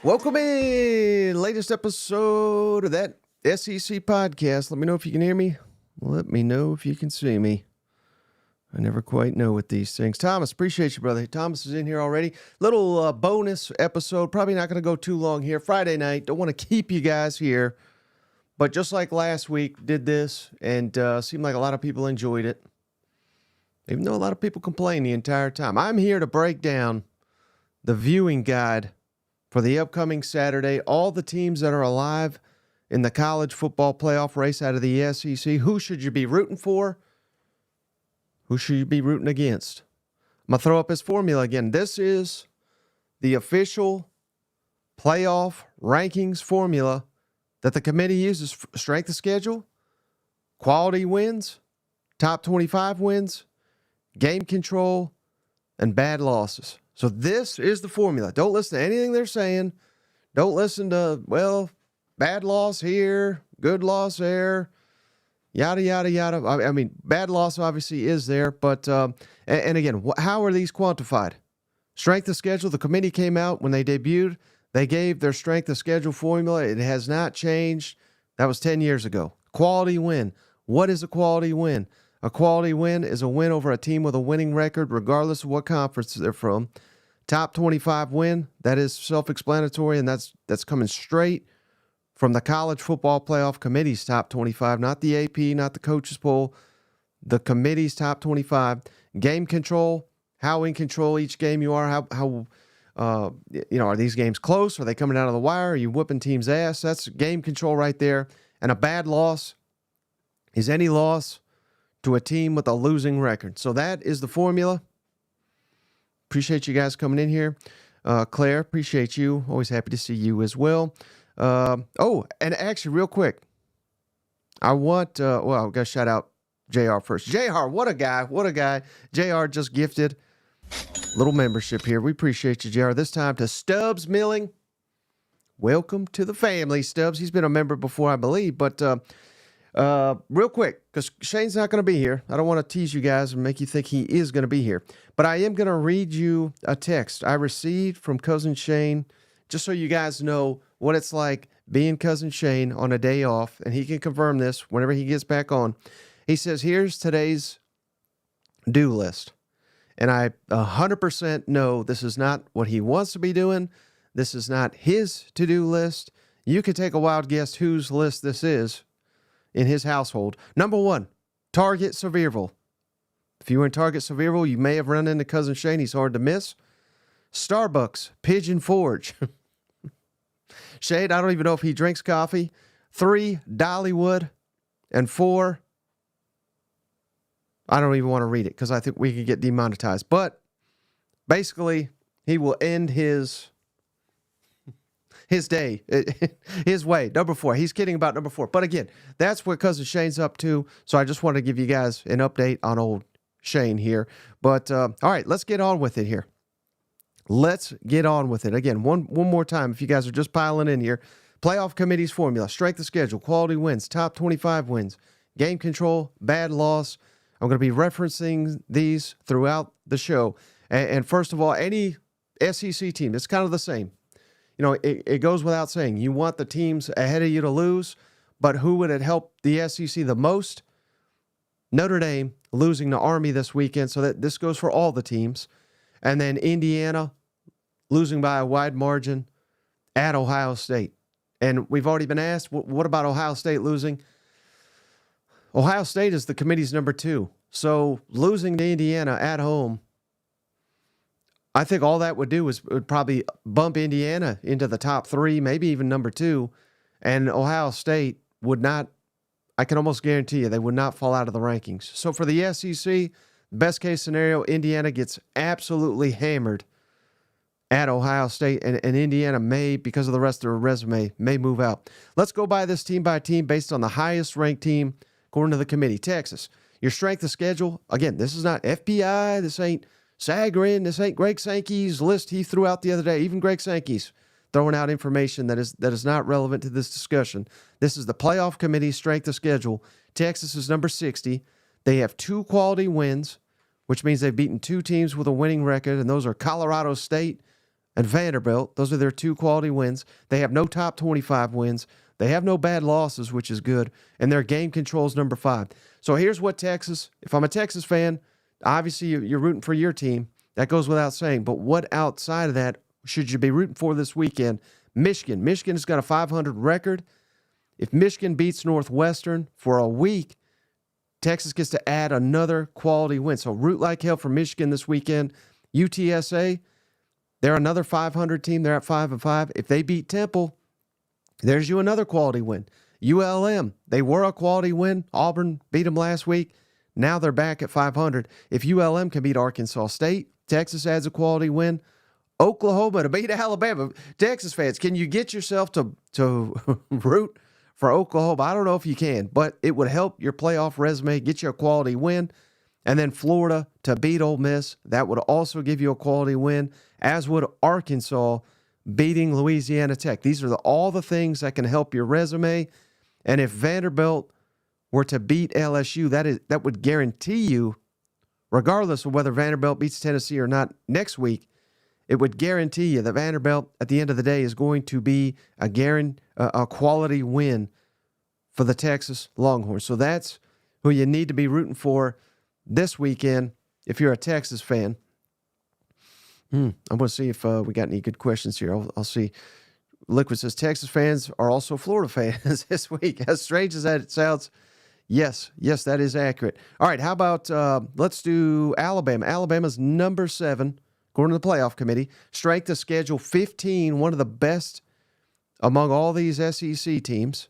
Welcome in, latest episode of that SEC podcast. Let me know if you can hear me. Let me know if you can see me. I never quite know with these things. Thomas, appreciate you, brother. Thomas is in here already. Little bonus episode. Probably not going to go too long here. Friday night. Don't want to keep you guys here. But just like last week, did this, and seemed like a lot of people enjoyed it. Even though a lot of people complained the entire time. I'm here to break down the viewing guide for the upcoming Saturday. All the teams that are alive in the college football playoff race out of the SEC. Who should you be rooting for? Who should you be rooting against? I'm going to throw up his formula again. This is the official playoff rankings formula that the committee uses. Strength of schedule, quality wins, top 25 wins, game control, and bad losses. So this is the formula. Don't listen to anything they're saying. Don't listen to, well, bad loss here, good loss there, yada, yada, yada. I mean, bad loss obviously is there, but, and again, how are these quantified? Strength of schedule, the committee came out when they debuted. They gave their strength of schedule formula. It has not changed. That was 10 years ago. Quality win. What is a quality win? A quality win is a win over a team with a winning record, regardless of what conference they're from. Top 25 win, that is self-explanatory, and that's coming straight from the College Football Playoff Committee's top 25, not the AP, not the coaches poll, the committee's top 25. Game control, how in control each game you are, how are these games close? Are they coming out of the wire? Are you whooping teams' ass? That's game control right there. And a bad loss is any loss to a team with a losing record. So that is the formula. Appreciate you guys coming in here. Claire, appreciate you. Always happy to see you as well. And actually, real quick, I want, I've got to shout out JR first. JR, what a guy. What a guy. JR just gifted a little membership here. We appreciate you, JR. This time to Stubbs Milling. Welcome to the family, Stubbs. He's been a member before, I believe. But real quick, because Shane's not going to be here. I don't want to tease you guys and make you think he is going to be here. But I am going to read you a text I received from Cousin Shane, just so you guys know what it's like being Cousin Shane on a day off. And he can confirm this whenever he gets back on. He says, here's today's do list. And I 100% know this is not what he wants to be doing. This is not his to-do list. You can take a wild guess whose list this is in his household. Number 1, Target Sevierville. If you were in Target Sevierville, you may have run into Cousin Shane. He's hard to miss. Starbucks, Pigeon Forge. Shane, I don't even know if he drinks coffee. 3, Dollywood. And 4, I don't even want to read it because I think we could get demonetized. But basically, he will end his day, his way. Number 4. He's kidding about number 4. But again, that's what Cousin Shane's up to. So I just want to give you guys an update on old Shane here. But all right, let's get on with it here. Let's get on with it. Again, one more time, if you guys are just piling in here. Playoff committee's formula, strength of schedule, quality wins, top 25 wins, game control, bad loss. I'm going to be referencing these throughout the show. And first of all, any SEC team, it's kind of the same. You know, it goes without saying. You want the teams ahead of you to lose, but who would it help the SEC the most? Notre Dame losing to Army this weekend, so that this goes for all the teams. And then Indiana losing by a wide margin at Ohio State. And we've already been asked, what about Ohio State losing? Ohio State is the committee's number 2. So losing to Indiana at home, I think all that would do would probably bump Indiana into the top 3, maybe even number 2. And Ohio State would not, I can almost guarantee you, they would not fall out of the rankings. So for the SEC, best case scenario, Indiana gets absolutely hammered at Ohio State, and Indiana may, because of the rest of their resume, may move out. Let's go by this team by team based on the highest ranked team according to the committee. Texas, your strength of schedule, again, this is not FPI, this ain't Sagarin, this ain't Greg Sankey's list he threw out the other day. Even Greg Sankey's throwing out information that is not relevant to this discussion. This is the playoff committee's strength of schedule. Texas is number 60. They have 2 quality wins, which means they've beaten 2 teams with a winning record, and those are Colorado State and Vanderbilt. Those are their 2 quality wins. They have no top 25 wins. They have no bad losses, which is good, and their game control is number 5. So here's what Texas, if I'm a Texas fan, obviously you're rooting for your team. That goes without saying. But what outside of that should you be rooting for this weekend? Michigan. Michigan has got a 500 record. If Michigan beats Northwestern for a week, Texas gets to add another quality win. So root like hell for Michigan this weekend. UTSA, they're another 500 team. They're at 5-5. If they beat Temple, there's you another quality win. ULM, they were a quality win. Auburn beat them last week. Now they're back at 500. If ULM can beat Arkansas State, Texas adds a quality win. Oklahoma to beat Alabama. Texas fans, can you get yourself to root for Oklahoma? I don't know if you can, but it would help your playoff resume, get you a quality win. And then Florida to beat Ole Miss. That would also give you a quality win, as would Arkansas beating Louisiana Tech. These are all the things that can help your resume. And if Vanderbilt were to beat LSU, that would guarantee you, regardless of whether Vanderbilt beats Tennessee or not next week, it would guarantee you that Vanderbilt, at the end of the day, is going to be a quality win for the Texas Longhorns. So that's who you need to be rooting for this weekend if you're a Texas fan. I'm going to see if we got any good questions here. I'll see. Liquid says, Texas fans are also Florida fans this week. As strange as that sounds, yes, that is accurate. All right, how about let's do Alabama. Alabama's number 7, according to the playoff committee. Strength of schedule 15, one of the best among all these SEC teams.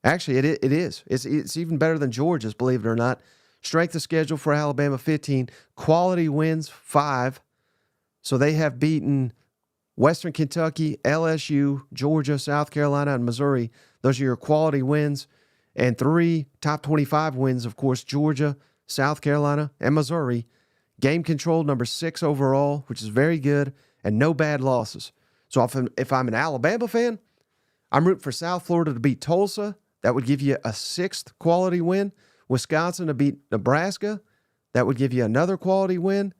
Actually, it is. It's even better than Georgia's, believe it or not. Strength of schedule for Alabama 15. Quality wins 5. So they have beaten Western Kentucky, LSU, Georgia, South Carolina, and Missouri. Those are your quality wins. And 3 top 25 wins, of course, Georgia, South Carolina, and Missouri. Game control, number 6 overall, which is very good, and no bad losses. So if I'm an Alabama fan, I'm rooting for South Florida to beat Tulsa. That would give you a 6th quality win. Wisconsin to beat Nebraska. That would give you another quality win.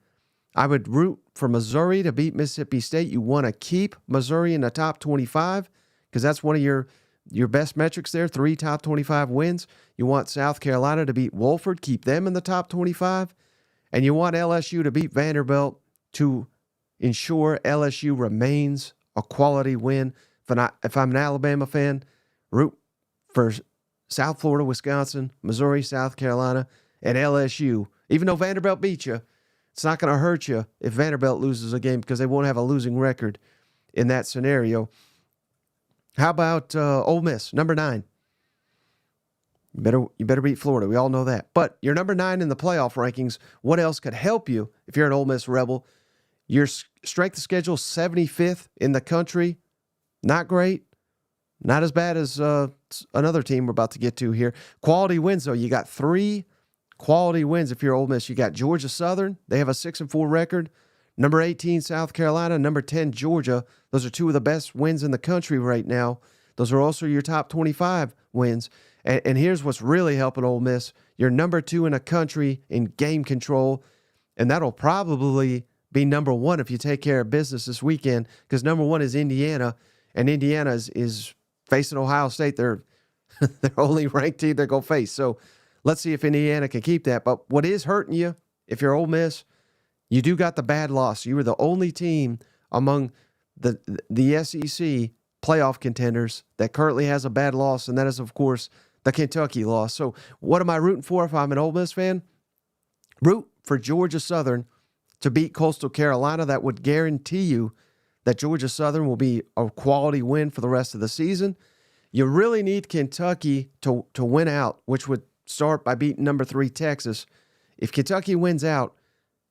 I would root for Missouri to beat Mississippi State. You want to keep Missouri in the top 25 because that's one of your best metrics there, 3 top 25 wins. You want South Carolina to beat Wofford, keep them in the top 25. And you want LSU to beat Vanderbilt to ensure LSU remains a quality win. If I'm an Alabama fan, root for South Florida, Wisconsin, Missouri, South Carolina, and LSU. Even though Vanderbilt beat you, it's not going to hurt you if Vanderbilt loses a game because they won't have a losing record in that scenario. How about Ole Miss, number 9? You better beat Florida. We all know that. But you're number 9 in the playoff rankings. What else could help you if you're an Ole Miss Rebel? Your strength of schedule 75th in the country. Not great. Not as bad as another team we're about to get to here. Quality wins, though. You got 3 quality wins if you're Ole Miss. You got Georgia Southern. They have a 6-4 record. Number 18, South Carolina. Number 10, Georgia. Those are 2 of the best wins in the country right now. Those are also your top 25 wins. And here's what's really helping Ole Miss. You're number 2 in the country in game control, and that'll probably be number 1 if you take care of business this weekend because number 1 is Indiana, and Indiana is facing Ohio State. They're only ranked team they're going to face. So let's see if Indiana can keep that. But what is hurting you, if you're Ole Miss, you do got the bad loss. You were the only team among the SEC playoff contenders that currently has a bad loss, and that is, of course, the Kentucky loss. So what am I rooting for if I'm an Ole Miss fan? Root for Georgia Southern to beat Coastal Carolina. That would guarantee you that Georgia Southern will be a quality win for the rest of the season. You really need Kentucky to win out, which would start by beating number 3 Texas. If Kentucky wins out,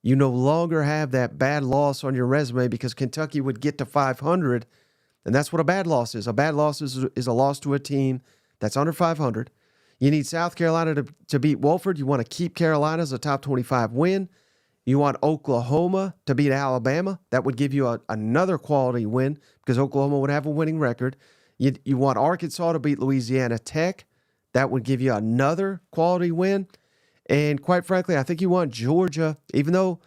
you no longer have that bad loss on your resume because Kentucky would get to 500, and that's what a bad loss is. A bad loss is a loss to a team that's under 500. You need South Carolina to beat Wofford. You want to keep Carolina as a top 25 win. You want Oklahoma to beat Alabama. That would give you another quality win because Oklahoma would have a winning record. You want Arkansas to beat Louisiana Tech. That would give you another quality win. And quite frankly, I think you want Georgia, even though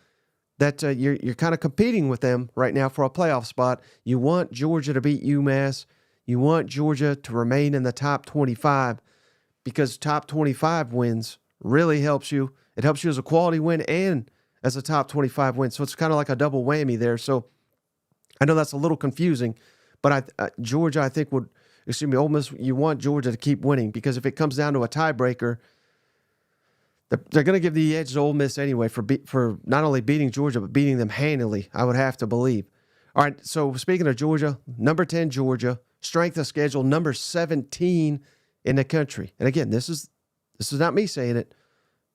that you're kind of competing with them right now for a playoff spot. You want Georgia to beat UMass. You want Georgia to remain in the top 25 because top 25 wins really helps you. It helps you as a quality win and as a top 25 win. So it's kind of like a double whammy there. So I know that's a little confusing, but Georgia, I think Ole Miss, you want Georgia to keep winning because if it comes down to a tiebreaker, they're going to give the edge to Ole Miss anyway for not only beating Georgia, but beating them handily, I would have to believe. All right, so speaking of Georgia, number 10, Georgia, strength of schedule, number 17 in the country. And again, this is not me saying it.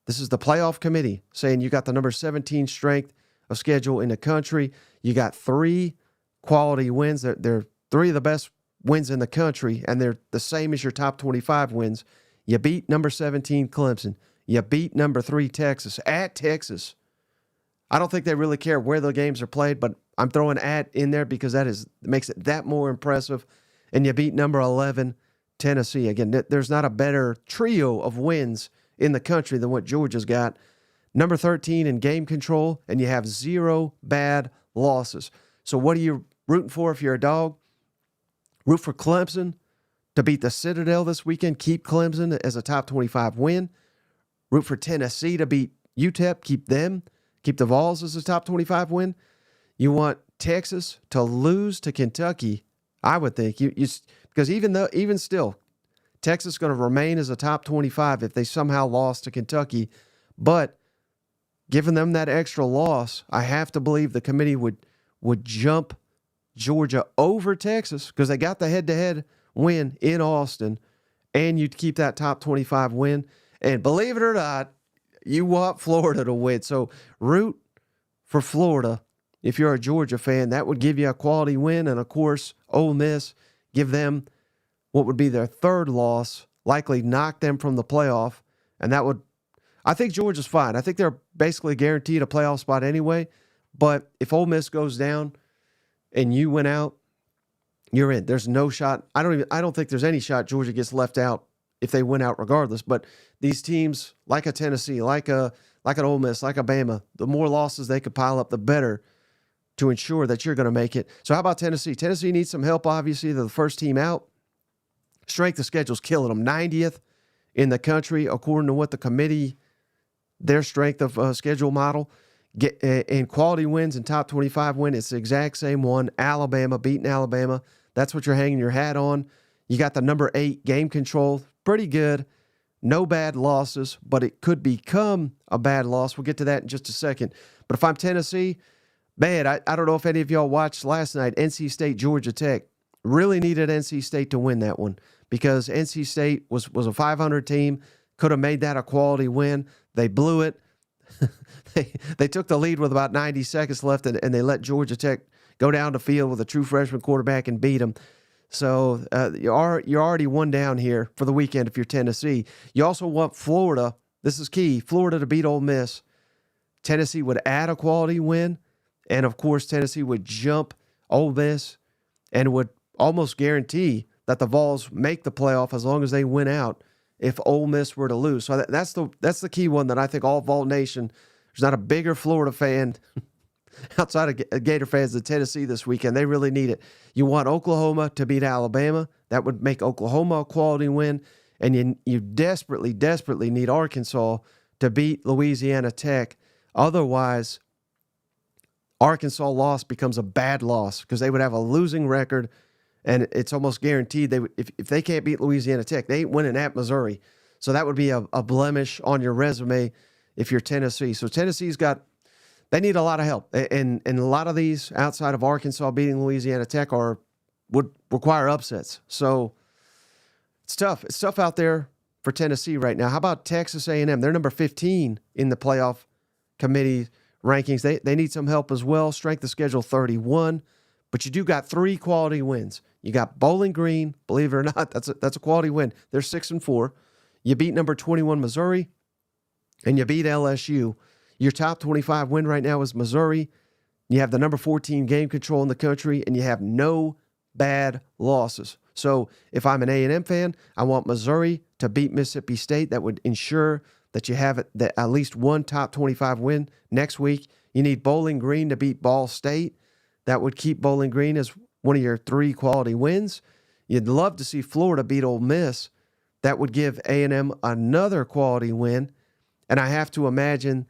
This is the playoff committee saying you got the number 17 strength of schedule in the country. You got 3 quality wins. They're 3 of the best wins in the country, and they're the same as your top 25 wins. You beat number 17 Clemson. You beat number 3 Texas at Texas. I don't think they really care where the games are played, but I'm throwing at in there because it makes it that more impressive. And you beat number 11 Tennessee. Again, there's not a better trio of wins in the country than what Georgia's got. Number 13 in game control, and you have 0 bad losses. So what are you rooting for if you're a dog? Root for Clemson to beat the Citadel this weekend. Keep Clemson as a top 25 win. Root for Tennessee to beat UTEP. Keep the Vols as a top 25 win. You want Texas to lose to Kentucky, I would think. Because even still, Texas is going to remain as a top 25 if they somehow lost to Kentucky. But given them that extra loss, I have to believe the committee would jump Georgia over Texas because they got the head-to-head win in Austin, and you'd keep that top 25 win. And believe it or not, you want Florida to win. So root for Florida if you're a Georgia fan. That would give you a quality win. And, of course, Ole Miss, give them what would be their 3rd loss, likely knock them from the playoff. And that would – I think Georgia's fine. I think they're basically guaranteed a playoff spot anyway. But if Ole Miss goes down and you win out, you're in. There's no shot. I don't think there's any shot Georgia gets left out if they win out regardless. But these teams, like a Tennessee, like an Ole Miss, like a Bama, the more losses they could pile up, the better to ensure that you're going to make it. So how about Tennessee? Tennessee needs some help, obviously. They're the first team out. Strength of schedule's killing them. 90th in the country, according to what the committee, their strength of schedule model. In quality wins and top 25 win, it's the exact same one. Alabama, beating Alabama. That's what you're hanging your hat on. You got the number 8 game control. Pretty good. No bad losses, but it could become a bad loss. We'll get to that in just a second. But if I'm Tennessee, man, I don't know if any of y'all watched last night, NC State, Georgia Tech. Really needed NC State to win that one because NC State was a 500 team, could have made that a quality win. They blew it. They took the lead with about 90 seconds left, and they let Georgia Tech go down the field with a true freshman quarterback and beat them. So you're already one down here for the weekend if you're Tennessee. You also want Florida. This is key. Florida to beat Ole Miss. Tennessee would add a quality win. And, of course, Tennessee would jump Ole Miss and would almost guarantee that the Vols make the playoff as long as they win out if Ole Miss were to lose. So that's the key one that I think all Vol Nation, there's not a bigger Florida fan outside of Gator fans than Tennessee this weekend. They really need it. You want Oklahoma to beat Alabama. That would make Oklahoma a quality win. And you desperately, desperately need Arkansas to beat Louisiana Tech. Otherwise, Arkansas loss becomes a bad loss because they would have a losing record, and it's almost guaranteed they would, if they can't beat Louisiana Tech, they ain't winning at Missouri. So that would be a blemish on your resume if you're Tennessee. So they need a lot of help, and a lot of these outside of Arkansas beating Louisiana Tech would require upsets. So it's tough. It's tough out there for Tennessee right now. How about Texas A&M? They're number 15 in the playoff committee rankings. They need some help as well. Strength of schedule 31, but you do got 3 quality wins. You got Bowling Green, believe it or not, that's a quality win. They're 6-4. You beat number 21 Missouri, and you beat LSU. Your top 25 win right now is Missouri. You have the number 14 game control in the country, and you have no bad losses. So if I'm an A&M fan, I want Missouri to beat Mississippi State. That would ensure that you have at least one top 25 win next week. You need Bowling Green to beat Ball State. That would keep Bowling Green as one of your 3 quality wins. You'd love to see Florida beat Ole Miss. That would give A&M another quality win. And I have to imagine,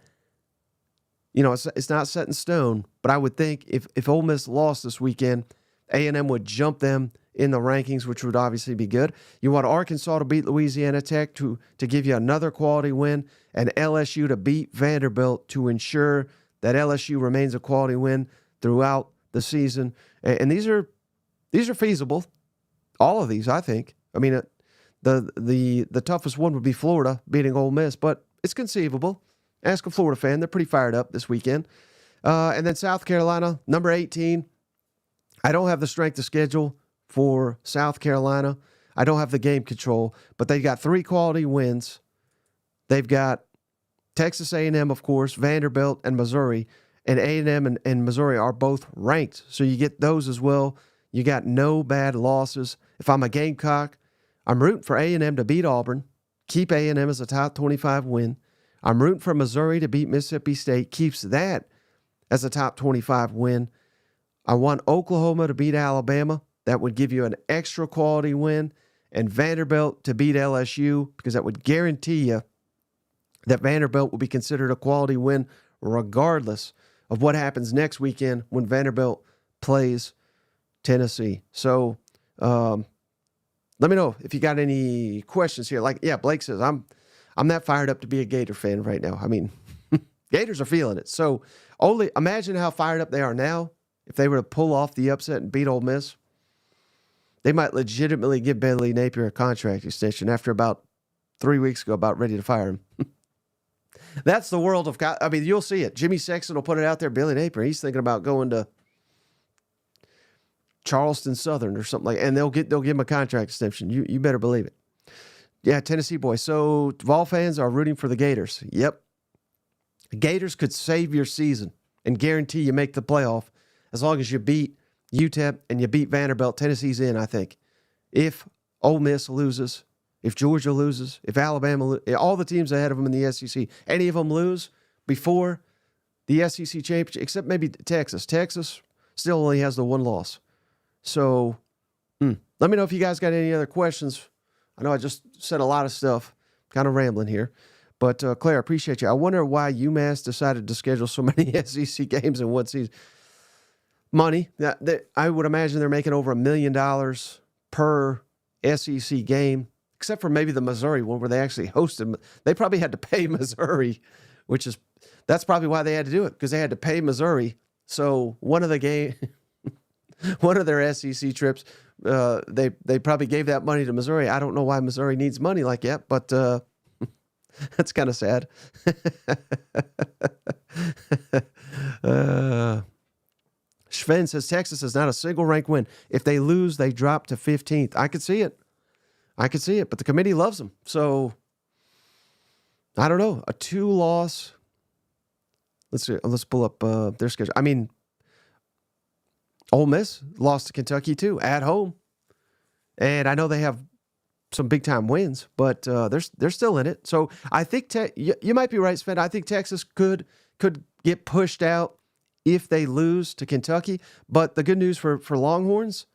it's not set in stone, but I would think if Ole Miss lost this weekend, A&M would jump them in the rankings, which would obviously be good. You want Arkansas to beat Louisiana Tech to give you another quality win, and LSU to beat Vanderbilt to ensure that LSU remains a quality win throughout the season. And these are feasible. All of these, I think. I mean, the toughest one would be Florida beating Ole Miss, but it's conceivable. Ask a Florida fan. They're pretty fired up this weekend. And then South Carolina, number 18. I don't have the strength of schedule for South Carolina. I don't have the game control, but they've got 3 quality wins. They've got Texas A&M, of course, Vanderbilt, and Missouri. And A&M and Missouri are both ranked, so you get those as well. You got no bad losses. If I'm a Gamecock, I'm rooting for A&M to beat Auburn, keep A&M as a top 25 win. I'm rooting for Missouri to beat Mississippi State, keeps that as a top 25 win. I want Oklahoma to beat Alabama. That would give you an extra quality win. And Vanderbilt to beat LSU, because that would guarantee you that Vanderbilt will be considered a quality win regardless of what happens next weekend when Vanderbilt plays Tennessee. So let me know if you got any questions here. Blake says, I'm that fired up to be a Gator fan right now. I mean, Gators are feeling it. So imagine how fired up they are now. If they were to pull off the upset and beat Ole Miss, they might legitimately give Billy Napier a contract extension after about 3 weeks ago, about ready to fire him. That's the world of, you'll see it. Jimmy Sexton will put it out there. Billy Napier, he's thinking about going to Charleston Southern or something and they'll give him a contract extension. You better believe it. Yeah, Tennessee boys. So Vol fans are rooting for the Gators. Yep. The Gators could save your season and guarantee you make the playoff as long as you beat UTEP and you beat Vanderbilt. Tennessee's in, I think. If Ole Miss loses, if Georgia loses, if Alabama, all the teams ahead of them in the SEC, any of them lose before the SEC championship, except maybe Texas. Texas still only has the 1 loss. So let me know if you guys got any other questions. I know I just said a lot of stuff, kind of rambling here. But Claire, I appreciate you. I wonder why UMass decided to schedule so many SEC games in one season. Money. I would imagine they're making over $1 million per SEC game, except for maybe the Missouri one where they actually hosted. They probably had to pay Missouri, that's probably why they had to do it, because they had to pay Missouri. So one of their SEC trips, they probably gave that money to Missouri. I don't know why Missouri needs money like that, but that's kind of sad. Sven says Texas is not a single rank win. If they lose, they drop to 15th. I could see it, but the committee loves them. So I don't know. A 2-loss. Let's see. Let's pull up their schedule. I mean, Ole Miss lost to Kentucky too at home, and I know they have some big time wins, but they're still in it. So I think you might be right, Sven. I think Texas could get pushed out if they lose to Kentucky. But the good news for Longhorns,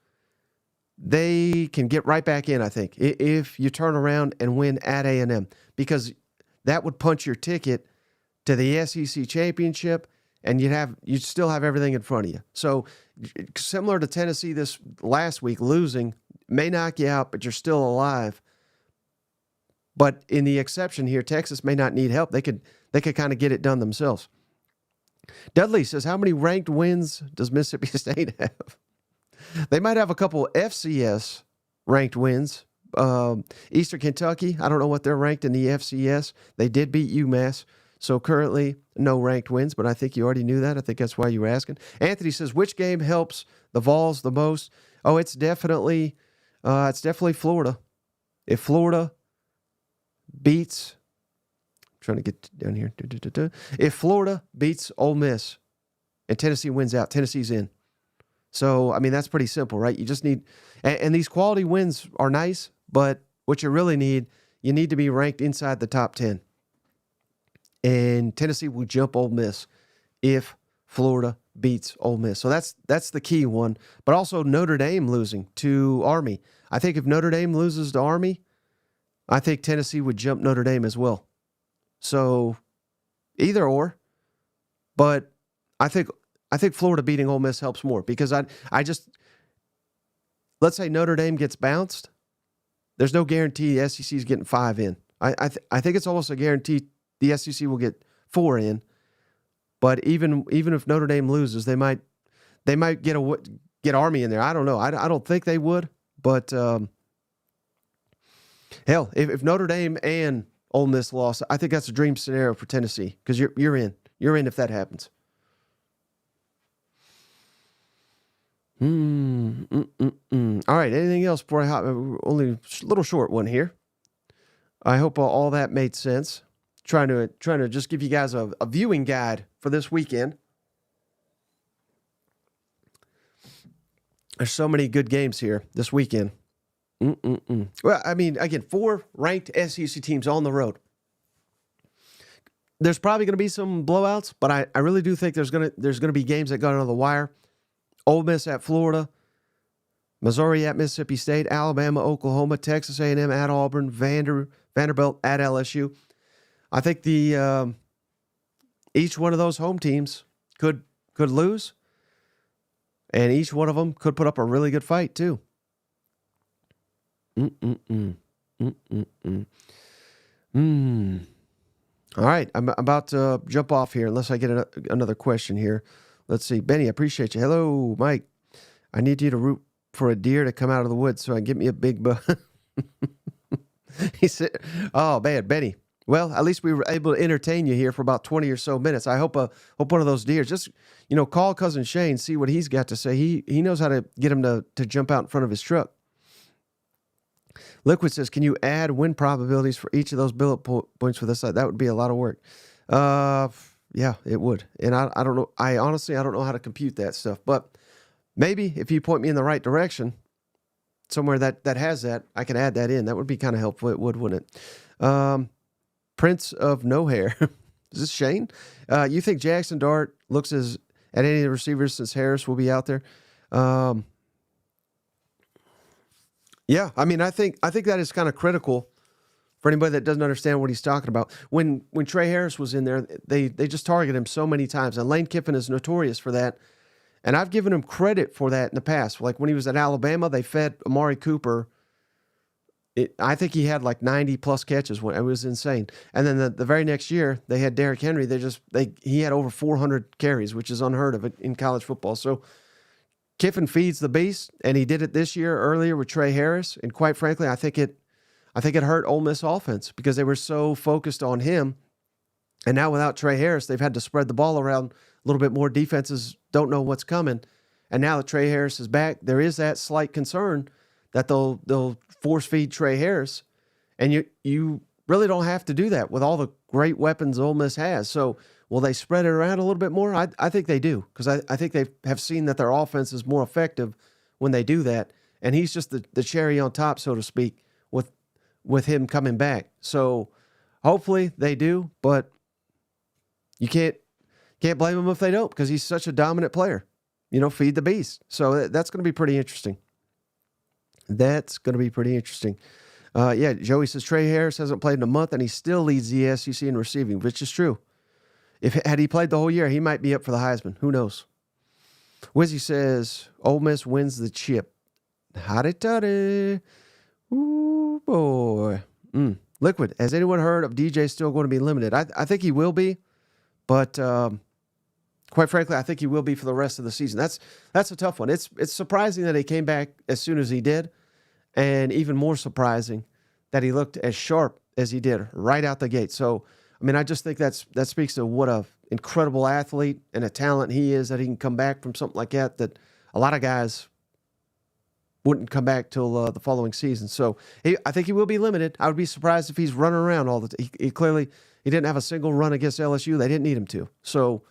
they can get right back in, I think, if you turn around and win at A&M, because that would punch your ticket to the SEC championship, and you'd still have everything in front of you. So similar to Tennessee this last week, losing may knock you out, but you're still alive. But in the exception here, Texas may not need help. They could kind of get it done themselves. Dudley says, how many ranked wins does Mississippi State have? They might have a couple FCS ranked wins. Eastern Kentucky, I don't know what they're ranked in the FCS. They did beat UMass. So currently, no ranked wins, but I think you already knew that. I think that's why you were asking. Anthony says, which game helps the Vols the most? Oh, it's definitely Florida. If Florida beats, I'm Trying to get down here. If Florida beats Ole Miss and Tennessee wins out, Tennessee's in. So, I mean, that's pretty simple, right? You just need, and these quality wins are nice, but what you really need, you need to be ranked inside the top 10. And Tennessee will jump Ole Miss if Florida beats Ole Miss. So that's the key one. But also Notre Dame losing to Army. I think if Notre Dame loses to Army, I think Tennessee would jump Notre Dame as well. So either or. But I think Florida beating Ole Miss helps more because I just let's say Notre Dame gets bounced. There's no guarantee the SEC is getting 5 in. I think it's almost a guarantee the SEC will get 4 in. But even if Notre Dame loses, they might get Army in there. I don't know. I don't think they would. But hell, if Notre Dame and Ole Miss lost, I think that's a dream scenario for Tennessee because you're in. You're in if that happens. All right. Anything else before I hop? Only a little short one here. I hope all that made sense. Trying to just give you guys a viewing guide for this weekend. There's so many good games here this weekend. Well, I mean, again, 4 ranked SEC teams on the road. There's probably going to be some blowouts, but I really do think there's going to be games that go under the wire. Ole Miss at Florida, Missouri at Mississippi State, Alabama, Oklahoma, Texas A&M at Auburn, Vanderbilt at LSU. I think each one of those home teams could lose, and each one of them could put up a really good fight too. All right, I'm about to jump off here unless I get another question here. Let's see. Benny, I appreciate you. Hello, Mike. I need you to root for a deer to come out of the woods so I can get me a big buck. He said, oh, man, Benny. Well, at least we were able to entertain you here for about 20 or so minutes. I hope one of those deer, just, call Cousin Shane, see what he's got to say. He knows how to get him to jump out in front of his truck. Liquid says, can you add win probabilities for each of those bullet points for this side? That would be a lot of work. Yeah, it would. And I don't know. I honestly don't know how to compute that stuff. But maybe if you point me in the right direction, somewhere that has that, I can add that in. That would be kind of helpful. It would, wouldn't it? Prince of No Hair. Is this Shane? You think Jackson Dart looks at any of the receivers since Harris will be out there? Yeah, I mean, I think that is kind of critical for anybody that doesn't understand what he's talking about. When Trey Harris was in there, they just targeted him so many times, and Lane Kiffin is notorious for that. And I've given him credit for that in the past. Like when he was at Alabama, they fed Amari Cooper. I think he had like 90-plus catches. It was insane. And then the very next year, they had Derrick Henry. He had over 400 carries, which is unheard of in college football. So Kiffin feeds the beast, and he did it this year earlier with Trey Harris. And quite frankly, I think it hurt Ole Miss offense because they were so focused on him. And now without Trey Harris, they've had to spread the ball around a little bit more. Defenses don't know what's coming. And now that Trey Harris is back, there is that slight concern that they'll force feed Trey Harris. And you really don't have to do that with all the great weapons Ole Miss has. So will they spread it around a little bit more? I think they do, because I think they have seen that their offense is more effective when they do that. And he's just the cherry on top, so to speak, with him coming back. So hopefully they do, but you can't blame him if they don't, because he's such a dominant player. Feed the beast. So that's going to be pretty interesting. Yeah, Joey says Trey Harris hasn't played in a month, and he still leads the SEC in receiving, which is true. Had he played the whole year, he might be up for the Heisman. Who knows? Wizzy says Ole Miss wins the chip. Howdy-toddy. Ooh, boy. Liquid, has anyone heard of DJ still going to be limited? I think he will be, but quite frankly, I think he will be for the rest of the season. That's a tough one. It's surprising that he came back as soon as he did, and even more surprising that he looked as sharp as he did right out the gate. So, I mean, I just think that speaks to what a incredible athlete and a talent he is, that he can come back from something like that a lot of guys wouldn't come back till the following season. So I think he will be limited. I would be surprised if he's running around all the time. He clearly he didn't have a single run against LSU. They didn't need him to. So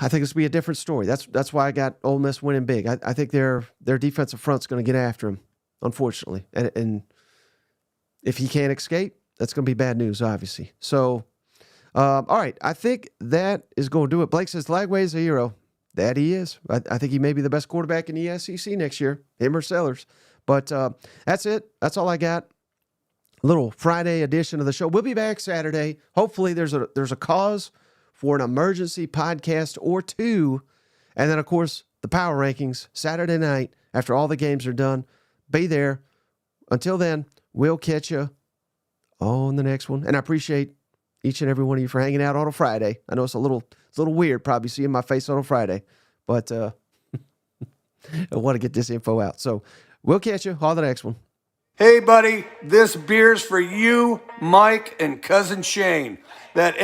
I think this will be a different story. That's why I got Ole Miss winning big. I think their defensive front's going to get after him, unfortunately. And if he can't escape, that's going to be bad news, obviously. So, all right, I think that is going to do it. Blake says Lagway's a hero. That he is. I think he may be the best quarterback in the SEC next year, him or Sellers. But that's it. That's all I got. A little Friday edition of the show. We'll be back Saturday. Hopefully there's a cause for an emergency podcast or two. And then, of course, the power rankings Saturday night after all the games are done. Be there. Until then, we'll catch you on the next one. And I appreciate each and every one of you for hanging out on a Friday. I know it's a little weird probably seeing my face on a Friday, but I want to get this info out. So we'll catch you on the next one. Hey, buddy, this beer's for you, Mike, and Cousin Shane. That